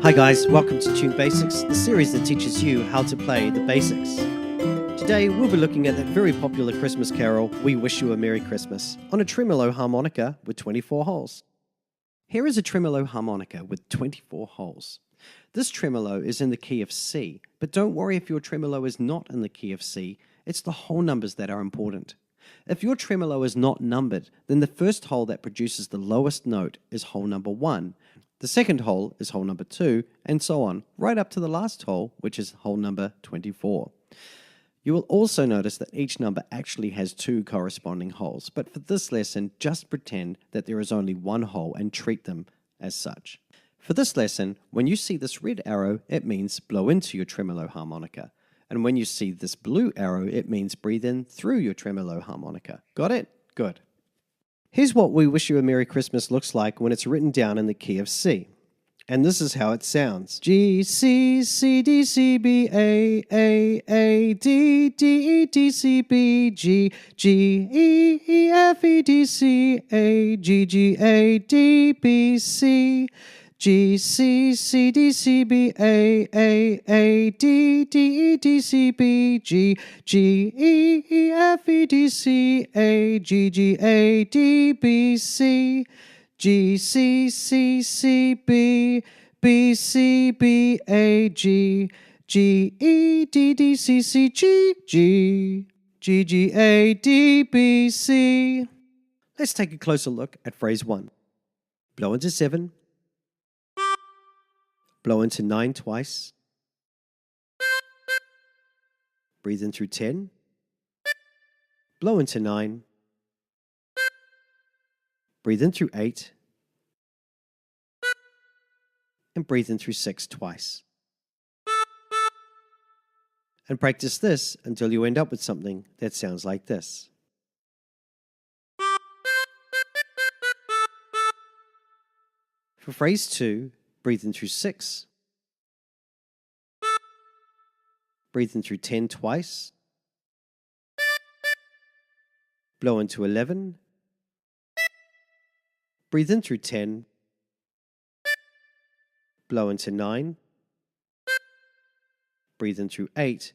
Hi guys, welcome to Tune Basics, the series that teaches you how to play the basics. Today we'll be looking at that very popular Christmas carol, We Wish You a Merry Christmas, on a tremolo harmonica with 24 holes. Here is a tremolo harmonica with 24 holes. This tremolo is in the key of C, but don't worry if your tremolo is not in the key of C, it's the whole numbers that are important. If your tremolo is not numbered, then the first hole that produces the lowest note is hole number 1. The second hole is hole number 2, and so on, right up to the last hole, which is hole number 24. You will also notice that each number actually has 2 corresponding holes, but for this lesson, just pretend that there is only one hole and treat them as such. For this lesson, when you see this red arrow, it means blow into your tremolo harmonica. And when you see this blue arrow, it means breathe in through your tremolo harmonica. Got it? Good. Here's what We Wish You a Merry Christmas looks like when it's written down in the key of C. And this is how it sounds. G, C, C, D, C, B, A, D, D, E, D, C, B, G, G, E, E, F, E, D, C, A, G, G, A, D, B, C, G, C, C, D, C, B, A, D, D, E, D, C, B, G, G, E, E, F, E, D, C, A, G, G, A, D, B, C, G, C, C, C, B, B, C, B, A, G, G, E, D, D, C, C, G, G, G, G, A, D, B, C. Let's take a closer look at phrase 1. Blow into 7. Blow into 9 twice. Breathe in through 10. Blow into 9. Breathe in through 8. And breathe in through 6 twice. And practice this until you end up with something that sounds like this. For phrase 2, breathe in through 6. Breathe in through 10 twice. Blow into 11. Breathe in through 10. Blow into 9. Breathe in through 8.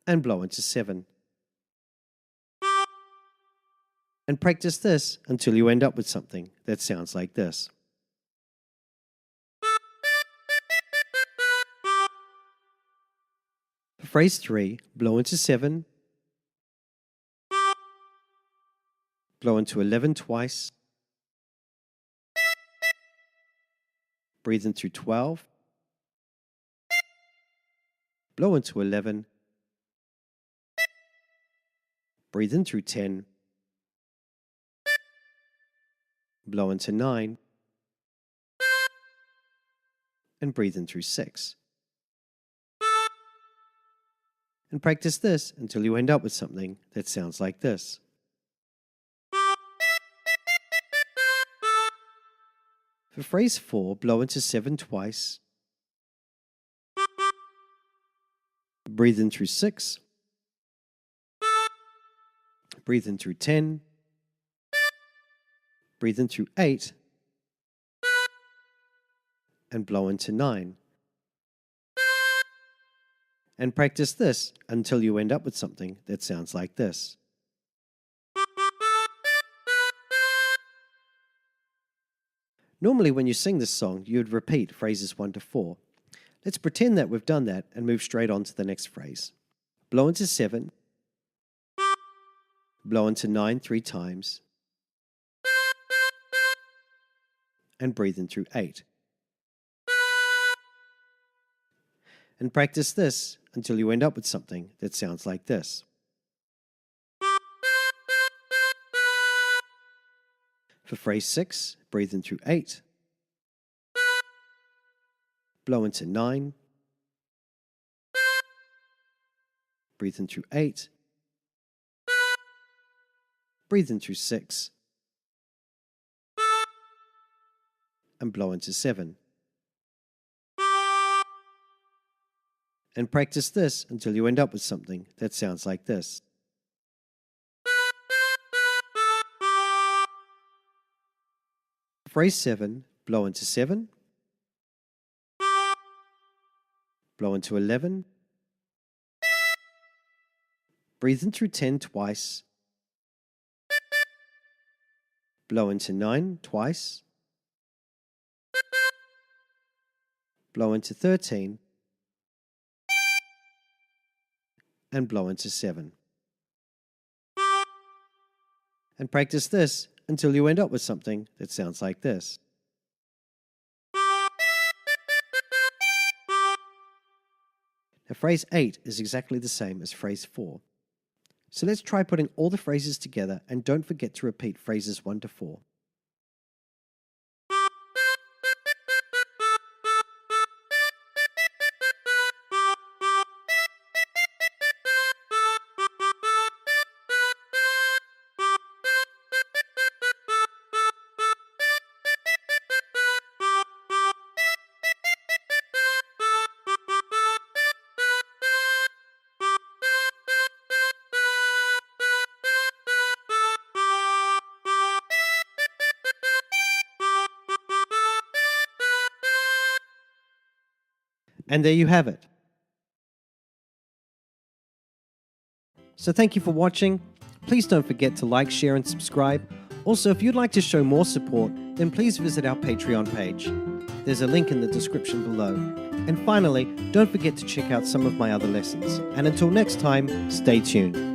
And blow into 7. And practice this until you end up with something that sounds like this. For phrase 3, blow into 7. Blow into 11 twice. Breathe in through 12. Blow into 11. Breathe in through 10. Blow into 9. And breathe in through 6. And practice this until you end up with something that sounds like this. For phrase 4, blow into 7 twice. Breathe in through 6. Breathe in through 10. Breathe in through 8. And blow into 9. And practice this until you end up with something that sounds like this. Normally when you sing this song, you would repeat phrases 1 to 4. Let's pretend that we've done that and move straight on to the next phrase. Blow into 7. Blow into 9 3 times. And breathe in through 8. And practice this until you end up with something that sounds like this. For phrase 6, breathe in through 8. Blow into 9. Breathe in through 8. Breathe in through 6. And blow into 7. And practice this until you end up with something that sounds like this. Phrase 7, blow into 7, blow into 11, breathe in through 10 twice, blow into 9 twice, blow into 13, and blow into 7. And practice this until you end up with something that sounds like this. Now, phrase 8 is exactly the same as phrase 4. So let's try putting all the phrases together, and don't forget to repeat phrases 1 to 4. And there you have it. So thank you for watching. Please don't forget to like, share, and subscribe. Also, if you'd like to show more support, then please visit our Patreon page. There's a link in the description below. And finally, don't forget to check out some of my other lessons. And until next time, stay tuned.